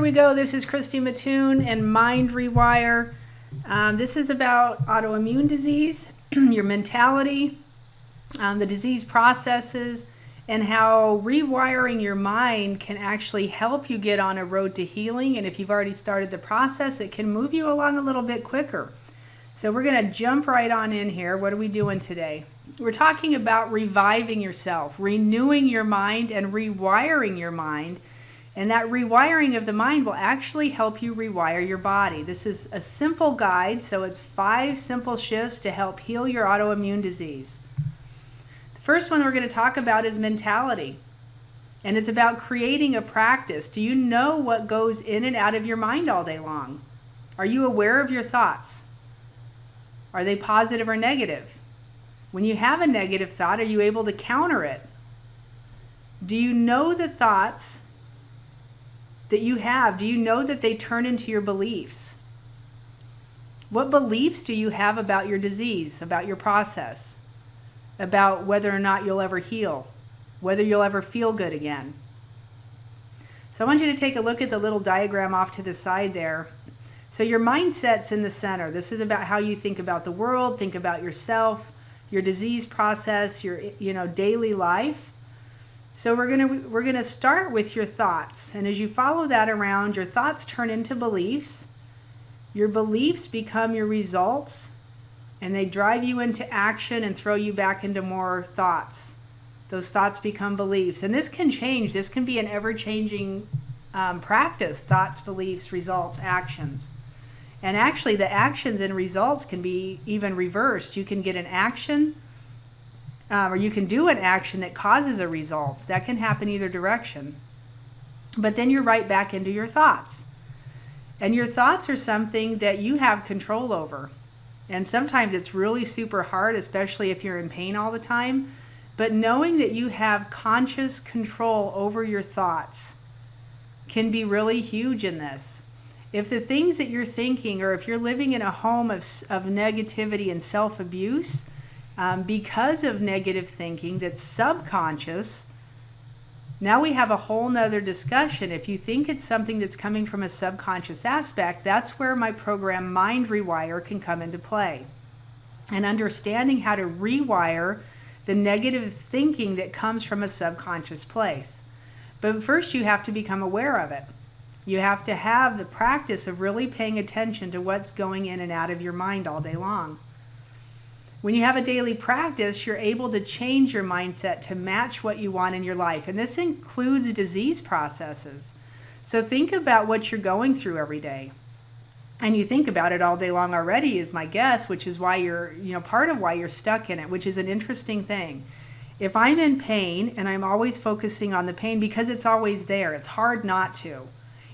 we go. This is Christy Mattoon and Mind Rewire. This is about autoimmune disease, your mentality, the disease processes, and how rewiring your mind can actually help you get on a road to healing. And if you've already started the process, it can move you along a little bit quicker. So we're going to jump right on in here. What are we doing today? We're talking about reviving yourself, renewing your mind and rewiring your mind. And that rewiring of the mind will actually help you rewire your body. This is a simple guide, so it's 5 simple shifts to help heal your autoimmune disease. The first one we're going to talk about is mentality. And it's about creating a practice. Do you know what goes in and out of your mind all day long? Are you aware of your thoughts? Are they positive or negative? When you have a negative thought, are you able to counter it? Do you know the thoughts that you have? Do you know that they turn into your beliefs? What beliefs do you have about your disease, about your process, about whether or not you'll ever heal, whether you'll ever feel good again? So I want you to take a look at the little diagram off to the side there. So your mindset's in the center. This is about how you think about the world, think about yourself, your disease process, your daily life. So we're gonna start with your thoughts, and as you follow that around, your thoughts turn into beliefs. Your beliefs become your results, and they drive you into action and throw you back into more thoughts. Those thoughts become beliefs, and this can change. This can be an ever-changing practice: thoughts, beliefs, results, actions. And actually, the actions and results can be even reversed. You can get an action, or you can do an action that causes a result. That can happen either direction. But then you're right back into your thoughts. And your thoughts are something that you have control over. And sometimes it's really super hard, especially if you're in pain all the time. But knowing that you have conscious control over your thoughts can be really huge in this. If the things that you're thinking, or if you're living in a home of negativity and self-abuse, because of negative thinking that's subconscious, now we have a whole nother discussion. If you think it's something that's coming from a subconscious aspect, that's where my program Mind Rewire can come into play. And understanding how to rewire the negative thinking that comes from a subconscious place. But first you have to become aware of it. You have to have the practice of really paying attention to what's going in and out of your mind all day long. When you have a daily practice, you're able to change your mindset to match what you want in your life. And this includes disease processes. So think about what you're going through every day. And you think about it all day long already, is my guess, which is why you're, part of why you're stuck in it, which is an interesting thing. If I'm in pain and I'm always focusing on the pain because it's always there, it's hard not to.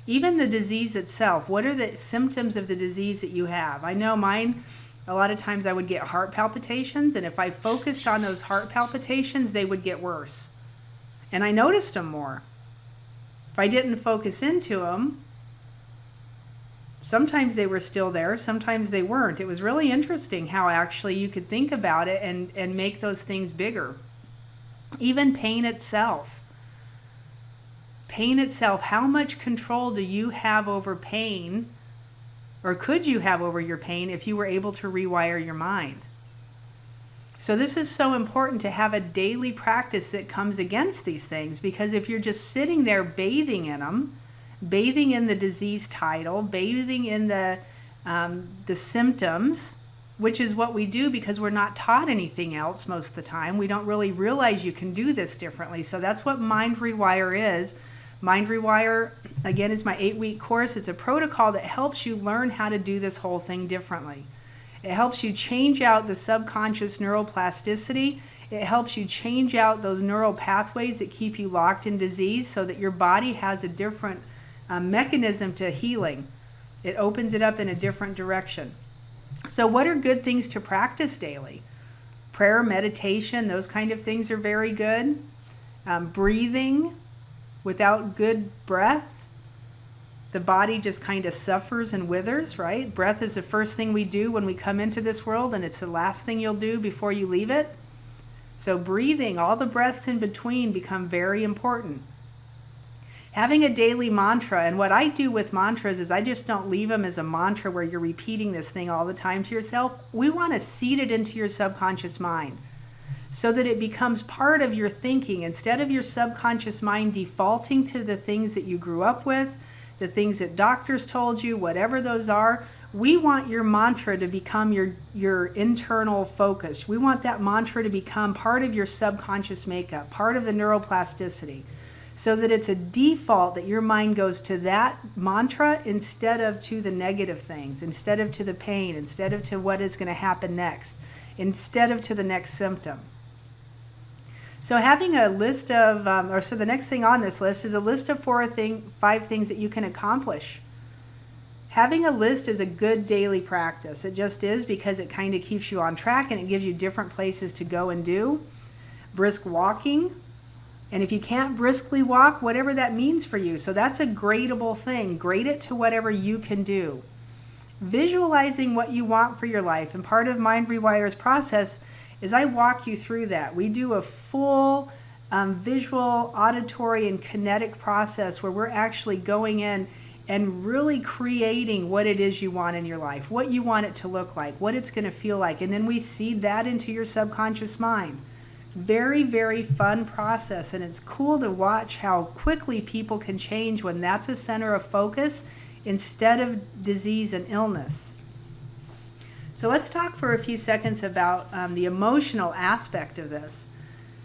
Even the disease itself, what are the symptoms of the disease that you have? I know mine, a lot of times I would get heart palpitations, and if I focused on those heart palpitations, they would get worse. And I noticed them more. If I didn't focus into them, sometimes they were still there, sometimes they weren't. It was really interesting how actually you could think about it and make those things bigger. Even pain itself. Pain itself, how much control do you have over pain, or could you have over your pain if you were able to rewire your mind? So this is so important to have a daily practice that comes against these things, because if you're just sitting there bathing in them, bathing in the disease title, bathing in the symptoms, which is what we do because we're not taught anything else most of the time. We don't really realize you can do this differently. So that's what Mind Rewire is. Mind Rewire, again, is my 8-week course. It's a protocol that helps you learn how to do this whole thing differently. It helps you change out the subconscious neuroplasticity. It helps you change out those neural pathways that keep you locked in disease so that your body has a different mechanism to healing. It opens it up in a different direction. So what are good things to practice daily? Prayer, meditation, those kind of things are very good. Breathing. Without good breath, the body just kind of suffers and withers, right? Breath is the first thing we do when we come into this world, and it's the last thing you'll do before you leave it. So breathing, all the breaths in between become very important. Having a daily mantra, and what I do with mantras is I just don't leave them as a mantra where you're repeating this thing all the time to yourself. We want to seed it into your subconscious mind so that it becomes part of your thinking. Instead of your subconscious mind defaulting to the things that you grew up with, the things that doctors told you, whatever those are, we want your mantra to become your internal focus. We want that mantra to become part of your subconscious makeup, part of the neuroplasticity, so that it's a default that your mind goes to that mantra instead of to the negative things, instead of to the pain, instead of to what is going to happen next, instead of to the next symptom. So having a list of, so the next thing on this list is a list of 5 things that you can accomplish. Having a list is a good daily practice. It just is, because it kind of keeps you on track and it gives you different places to go and do. Brisk walking. And if you can't briskly walk, whatever that means for you. So that's a gradable thing. Grade it to whatever you can do. Visualizing what you want for your life. And part of Mind Rewire's process is I walk you through that. We do a full visual, auditory, and kinetic process where we're actually going in and really creating what it is you want in your life, what you want it to look like, what it's going to feel like. And then we seed that into your subconscious mind. Very, very fun process, and it's cool to watch how quickly people can change when that's a center of focus instead of disease and illness. So let's talk for a few seconds about the emotional aspect of this.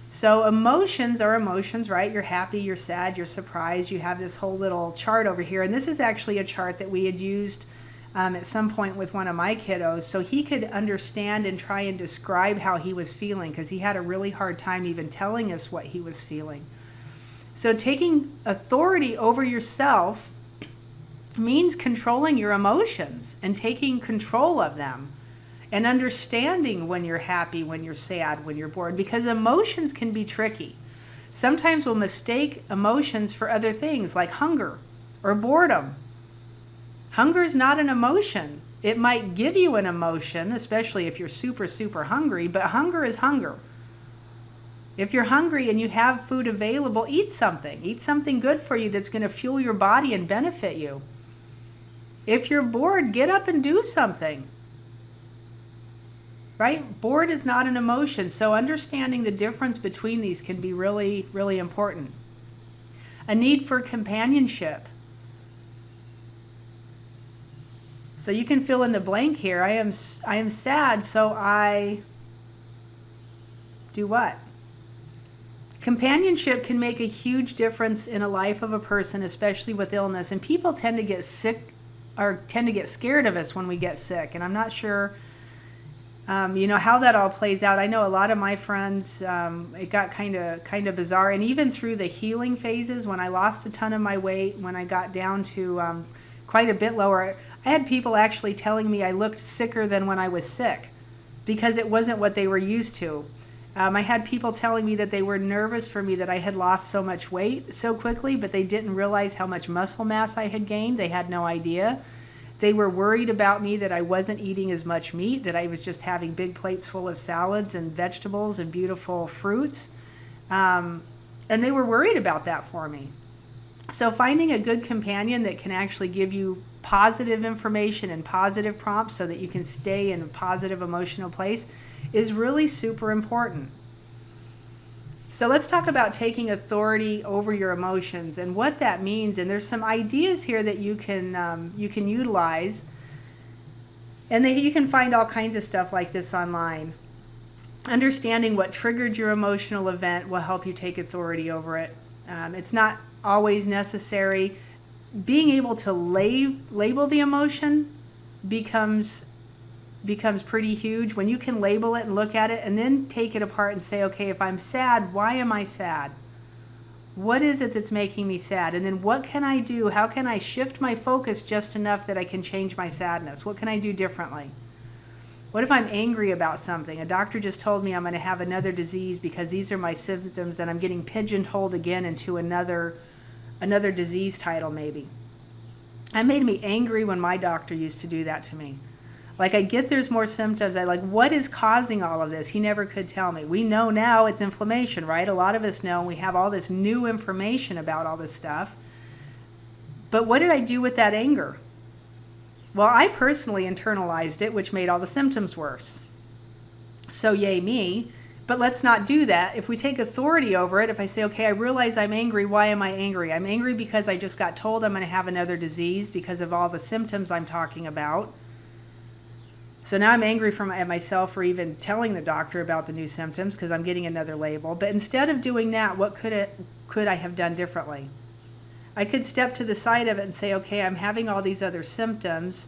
So emotions are emotions, right? You're happy, you're sad, you're surprised. You have this whole little chart over here, and this is actually a chart that we had used at some point with one of my kiddos, so he could understand and try and describe how he was feeling, because he had a really hard time even telling us what he was feeling. So taking authority over yourself means controlling your emotions and taking control of them and understanding when you're happy, when you're sad, when you're bored, because emotions can be tricky. Sometimes we'll mistake emotions for other things like hunger or boredom. Hunger is not an emotion. It might give you an emotion, especially if you're super, super hungry, but hunger is hunger. If you're hungry and you have food available, eat something. Eat something good for you that's going to fuel your body and benefit you. If you're bored, get up and do something. Right? Bored is not an emotion, so understanding the difference between these can be really, really important. A need for companionship. So you can fill in the blank here. I am sad, so I do what? Companionship can make a huge difference in a life of a person, especially with illness. And people tend to get sick or tend to get scared of us when we get sick. And I'm not sure, how that all plays out. I know a lot of my friends, it got kind of bizarre. And even through the healing phases, when I lost a ton of my weight, when I got down to quite a bit lower, I had people actually telling me I looked sicker than when I was sick because it wasn't what they were used to. I had people telling me that they were nervous for me that I had lost so much weight so quickly, but they didn't realize how much muscle mass I had gained. They had no idea. They were worried about me that I wasn't eating as much meat, that I was just having big plates full of salads and vegetables and beautiful fruits. And they were worried about that for me. So finding a good companion that can actually give you positive information and positive prompts so that you can stay in a positive emotional place is really super important. So let's talk about taking authority over your emotions and what that means. And there's some ideas here that you can utilize, and that you can find all kinds of stuff like this online. Understanding what triggered your emotional event will help you take authority over it. It's not always necessary. Being able to label the emotion becomes pretty huge when you can label it and look at it and then take it apart and say, okay, if I'm sad, why am I sad? What is it that's making me sad? And then what can I do? How can I shift my focus just enough that I can change my sadness? What can I do differently? What if I'm angry about something? A doctor just told me I'm going to have another disease because these are my symptoms, and I'm getting pigeonholed again into another disease title maybe. That made me angry when my doctor used to do that to me. Like, I get there's more symptoms. What is causing all of this? He never could tell me. We know now it's inflammation, right? A lot of us know, and we have all this new information about all this stuff. But what did I do with that anger? Well, I personally internalized it, which made all the symptoms worse. So yay me. But let's not do that. If we take authority over it, if I say, okay, I realize I'm angry, why am I angry? I'm angry because I just got told I'm going to have another disease because of all the symptoms I'm talking about. So now I'm angry at myself for even telling the doctor about the new symptoms because I'm getting another label. But instead of doing that, what could I have done differently? I could step to the side of it and say, okay, I'm having all these other symptoms.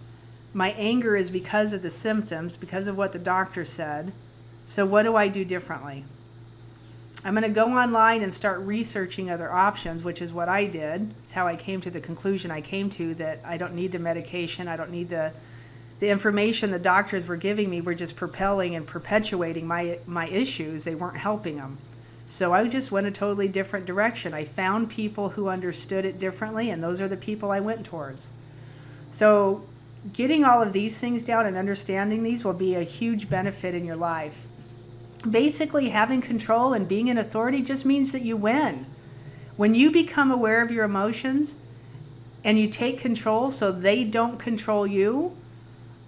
My anger is because of the symptoms, because of what the doctor said. So what do I do differently? I'm going to go online and start researching other options, which is what I did. It's how I came to the conclusion I came to, that I don't need the medication. I don't need the information the doctors were giving me were just propelling and perpetuating my issues. They weren't helping them. So I just went a totally different direction. I found people who understood it differently, and those are the people I went towards. So getting all of these things down and understanding these will be a huge benefit in your life. Basically, having control and being in authority just means that you win. When you become aware of your emotions and you take control so they don't control you,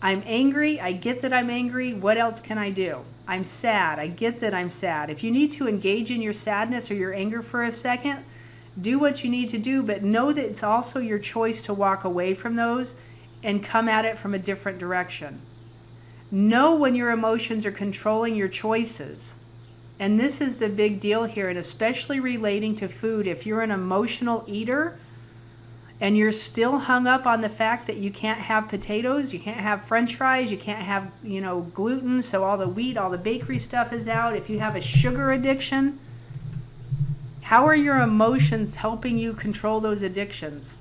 I'm angry, I get that I'm angry, what else can I do? I'm sad, I get that I'm sad. If you need to engage in your sadness or your anger for a second, do what you need to do, but know that it's also your choice to walk away from those and come at it from a different direction. Know when your emotions are controlling your choices. And this is the big deal here, and especially relating to food. If you're an emotional eater and you're still hung up on the fact that you can't have potatoes, you can't have french fries, you can't have, gluten, so all the wheat, all the bakery stuff is out. If you have a sugar addiction, how are your emotions helping you control those addictions?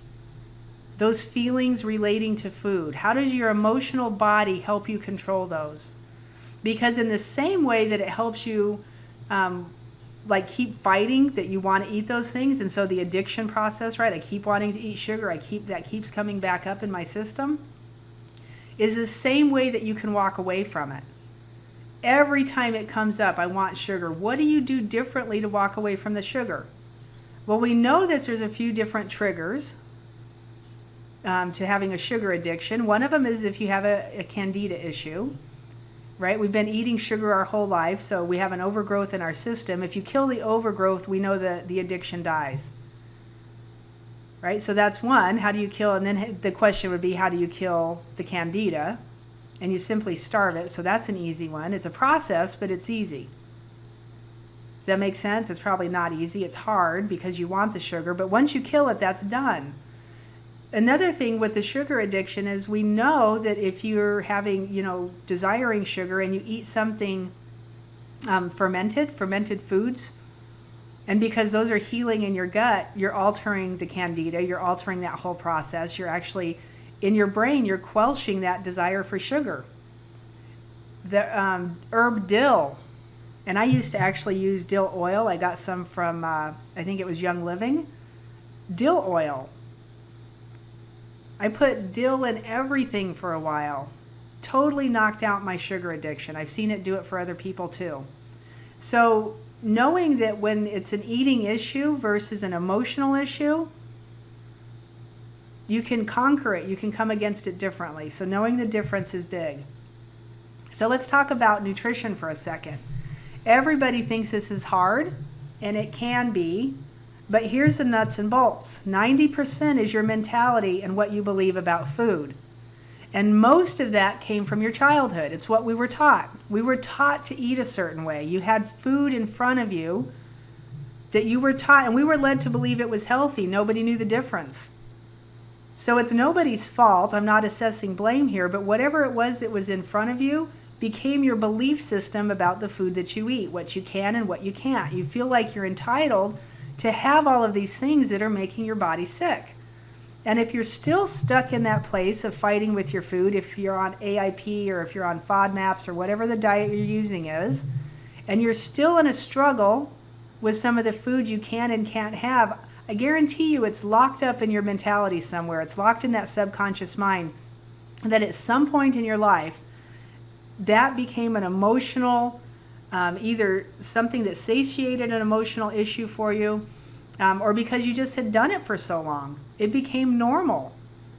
Those feelings relating to food. How does your emotional body help you control those? Because in the same way that it helps you keep fighting that you want to eat those things, and so the addiction process, right? I keep wanting to eat sugar, that keeps coming back up in my system, is the same way that you can walk away from it. Every time it comes up, I want sugar. What do you do differently to walk away from the sugar? Well, we know that there's a few different triggers to having a sugar addiction. One of them is if you have a candida issue, right? We've been eating sugar our whole life, so we have an overgrowth in our system. If you kill the overgrowth, we know that the addiction dies, right? So that's one. How do you kill? And then the question would be, how do you kill the candida? And you simply starve it. So that's an easy one. It's a process, but it's easy. Does that make sense? It's probably not easy. It's hard because you want the sugar, but once you kill it, that's done. Another thing with the sugar addiction is we know that if you're having, desiring sugar and you eat something fermented foods, and because those are healing in your gut, you're altering the candida, you're altering that whole process. You're actually, in your brain, you're quelching that desire for sugar. The herb dill, and I used to actually use dill oil. I got some from, I think it was Young Living. Dill oil. I put dill in everything for a while. Totally knocked out my sugar addiction. I've seen it do it for other people too. So knowing that when it's an eating issue versus an emotional issue, you can conquer it. You can come against it differently. So knowing the difference is big. So let's talk about nutrition for a second. Everybody thinks this is hard, and it can be. But here's the nuts and bolts. 90% is your mentality and what you believe about food. And most of that came from your childhood. It's what we were taught. We were taught to eat a certain way. You had food in front of you that you were taught, and we were led to believe it was healthy. Nobody knew the difference. So it's nobody's fault. I'm not assessing blame here, but whatever it was that was in front of you became your belief system about the food that you eat, what you can and what you can't. You feel like you're entitled to have all of these things that are making your body sick. And if you're still stuck in that place of fighting with your food, if you're on AIP or if you're on FODMAPs or whatever the diet you're using is, and you're still in a struggle with some of the food you can and can't have, I guarantee you it's locked up in your mentality somewhere. It's locked in that subconscious mind that at some point in your life, that became an emotional either something that satiated an emotional issue for you, or because you just had done it for so long. It became normal.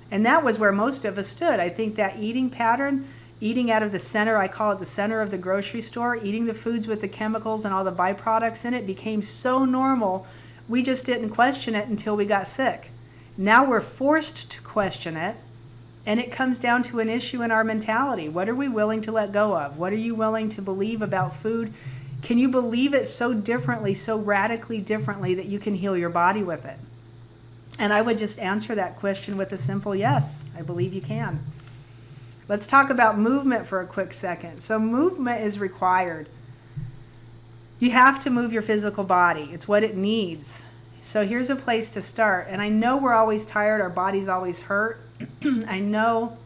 And that was where most of us stood. I think that eating pattern, eating out of the center, I call it the center of the grocery store, eating the foods with the chemicals and all the byproducts in it became so normal, we just didn't question it until we got sick. Now we're forced to question it, and it comes down to an issue in our mentality. What are we willing to let go of? What are you willing to believe about food? Can you believe it so differently, so radically differently that you can heal your body with it? And I would just answer that question with a simple yes. I believe you can. Let's talk about movement for a quick second. So movement is required. You have to move your physical body. It's what it needs. So here's a place to start. And I know we're always tired. Our bodies always hurt. I know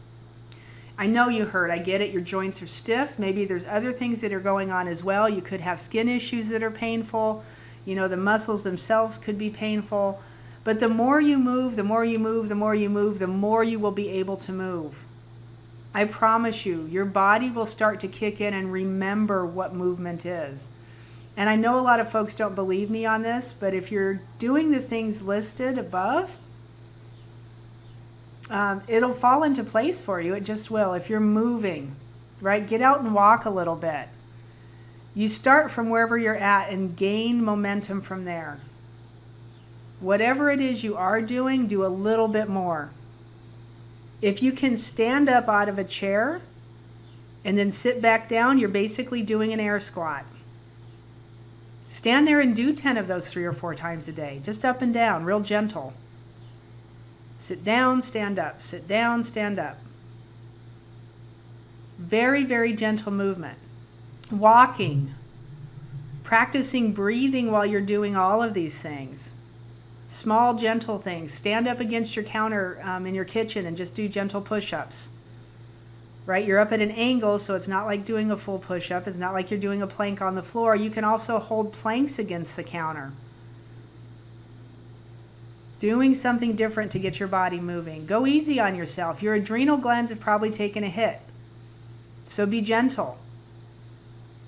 you hurt. I get it. Your joints are stiff. Maybe there's other things that are going on as well. You could have skin issues that are painful. The muscles themselves could be painful. But the more you move, the more you move, the more you move, the more you will be able to move. I promise you, your body will start to kick in and remember what movement is. And I know a lot of folks don't believe me on this, but if you're doing the things listed above, it'll fall into place for you. It just will. If you're moving, right? Get out and walk a little bit. You start from wherever you're at and gain momentum from there. Whatever it is you are doing, do a little bit more. If you can stand up out of a chair and then sit back down, you're basically doing an air squat. Stand there and do 10 of those 3 or 4 times a day, just up and down, real gentle. Sit down, stand up, sit down, stand up. Very, very gentle movement. Walking, practicing breathing while you're doing all of these things. Small, gentle things. Stand up against your counter in your kitchen and just do gentle push-ups. Right? You're up at an angle, so it's not like doing a full push-up. It's not like you're doing a plank on the floor. You can also hold planks against the counter. Doing something different to get your body moving. Go easy on yourself. Your adrenal glands have probably taken a hit. So be gentle.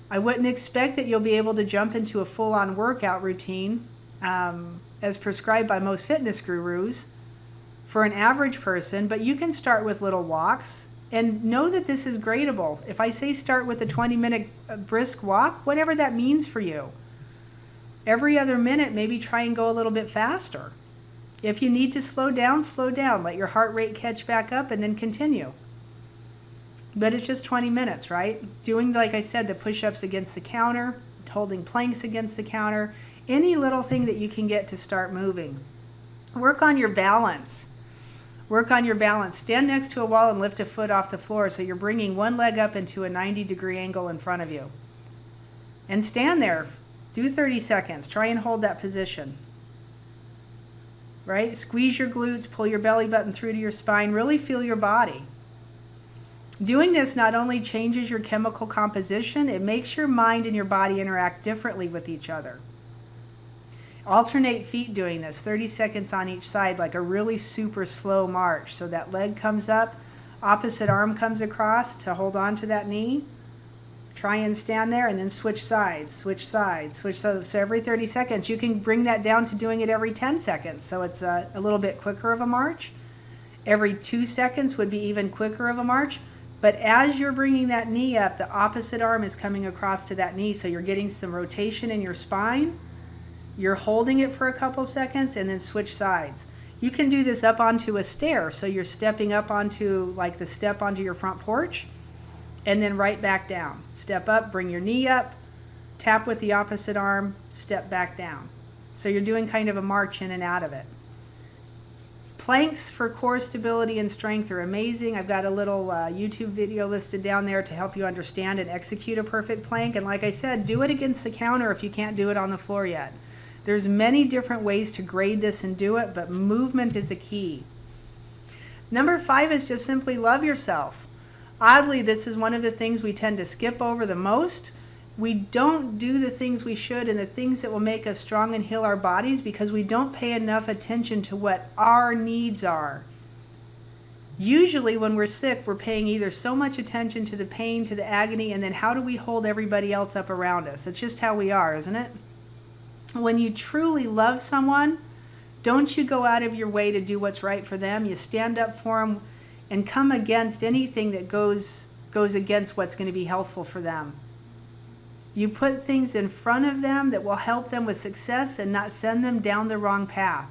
I wouldn't expect that you'll be able to jump into a full-on workout routine as prescribed by most fitness gurus for an average person, but you can start with little walks. And know that this is gradable. If I say start with a 20-minute brisk walk, whatever that means for you. Every other minute, maybe try and go a little bit faster. If you need to slow down, slow down. Let your heart rate catch back up and then continue. But it's just 20 minutes, right? Doing, like I said, the push-ups against the counter, holding planks against the counter, any little thing that you can get to start moving. Work on your balance. Work on your balance. Stand next to a wall and lift a foot off the floor so you're bringing one leg up into a 90-degree angle in front of you. And stand there. Do 30 seconds. Try and hold that position. Right? Squeeze your glutes, pull your belly button through to your spine. Really feel your body. Doing this not only changes your chemical composition, it makes your mind and your body interact differently with each other. Alternate feet doing this, 30 seconds on each side, like a really super slow march. So that leg comes up, opposite arm comes across to hold on to that knee. Try and stand there and then switch sides, switch sides, switch. So every 30 seconds, you can bring that down to doing it every 10 seconds. So it's a little bit quicker of a march. Every 2 seconds would be even quicker of a march. But as you're bringing that knee up, the opposite arm is coming across to that knee. So you're getting some rotation in your spine. You're holding it for a couple seconds and then switch sides. You can do this up onto a stair. So you're stepping up onto like the step onto your front porch and then right back down. Step up, bring your knee up, tap with the opposite arm, step back down. So you're doing kind of a march in and out of it. Planks for core stability and strength are amazing. I've got a little YouTube video listed down there to help you understand and execute a perfect plank. And like I said, do it against the counter if you can't do it on the floor yet. There's many different ways to grade this and do it, but movement is a key. Number 5 is just simply love yourself. Oddly, this is one of the things we tend to skip over the most. We don't do the things we should and the things that will make us strong and heal our bodies because we don't pay enough attention to what our needs are. Usually when we're sick, we're paying either so much attention to the pain, to the agony, and then how do we hold everybody else up around us? It's just how we are, isn't it? When you truly love someone, don't you go out of your way to do what's right for them. You stand up for them and come against anything that goes against what's going to be helpful for them. You put things in front of them that will help them with success and not send them down the wrong path.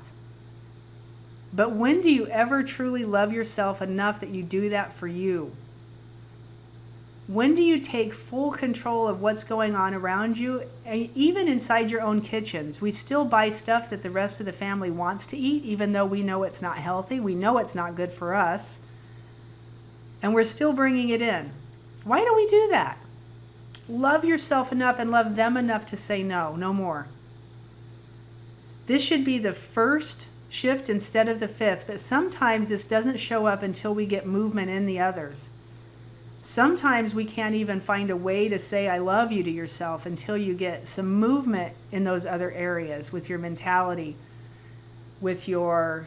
But when do you ever truly love yourself enough that you do that for you? When do you take full control of what's going on around you, and even inside your own kitchens? We still buy stuff that the rest of the family wants to eat, even though we know it's not healthy. We know it's not good for us. And we're still bringing it in. Why do we do that? Love yourself enough and love them enough to say no, no more. This should be the first shift instead of the fifth, but sometimes this doesn't show up until we get movement in the others. Sometimes we can't even find a way to say I love you to yourself until you get some movement in those other areas, with your mentality, with your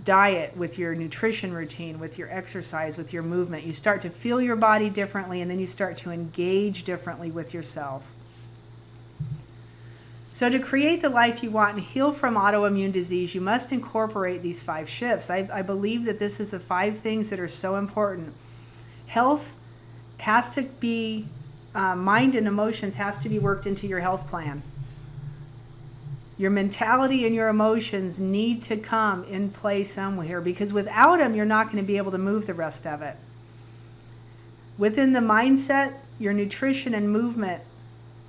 diet, with your nutrition routine, with your exercise, with your movement. You start to feel your body differently, and then you start to engage differently with yourself. So to create the life you want and heal from autoimmune disease, you must incorporate these 5 shifts. I believe that this is the 5 things that are so important. Health has to be, mind and emotions has to be worked into your health plan. Your mentality and your emotions need to come in play somewhere, because without them, you're not going to be able to move the rest of it. Within the mindset, your nutrition and movement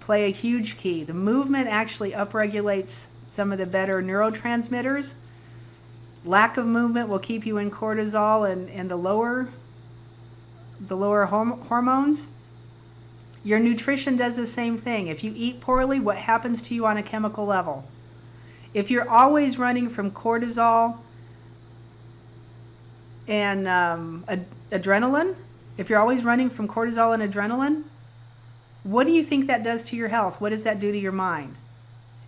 play a huge key. The movement actually upregulates some of the better neurotransmitters. Lack of movement will keep you in cortisol and the lower hormones. Your nutrition does the same thing. If you eat poorly, what happens to you on a chemical level? If you're always running from cortisol and adrenaline, what do you think that does to your health? What does that do to your mind?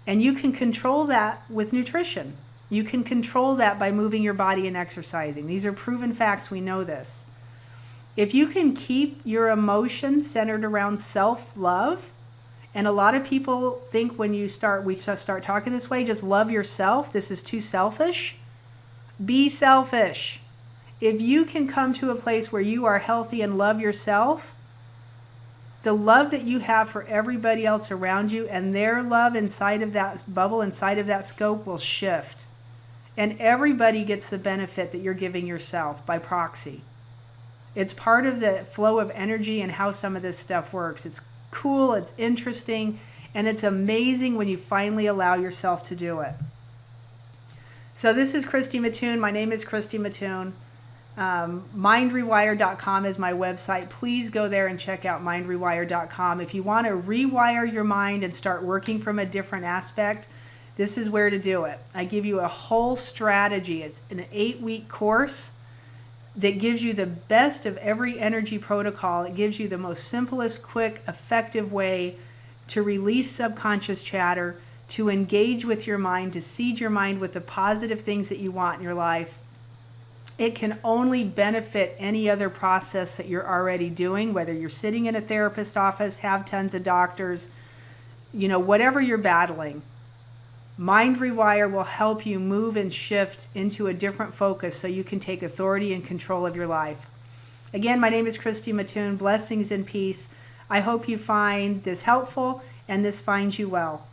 And you can control that with nutrition. You can control that by moving your body and exercising. These are proven facts. We know this. If you can keep your emotions centered around self-love, and a lot of people think when we start talking this way, just love yourself. This is too selfish. Be selfish. If you can come to a place where you are healthy and love yourself, the love that you have for everybody else around you and their love inside of that bubble, inside of that scope, will shift. And everybody gets the benefit that you're giving yourself by proxy. It's part of the flow of energy and how some of this stuff works. It's cool, it's interesting, and it's amazing when you finally allow yourself to do it. So this is Christy Mattoon. My name is Christy Mattoon. MindRewire.com is my website. Please go there and check out MindRewire.com. If you want to rewire your mind and start working from a different aspect, this is where to do it. I give you a whole strategy. It's an 8-week course that gives you the best of every energy protocol. It gives you the most simplest, quick, effective way to release subconscious chatter, to engage with your mind, to seed your mind with the positive things that you want in your life. It can only benefit any other process that you're already doing, whether you're sitting in a therapist's office, have tons of doctors, whatever you're battling. Mind Rewire will help you move and shift into a different focus so you can take authority and control of your life. Again, my name is Christy Mattoon. Blessings and peace. I hope you find this helpful and this finds you well.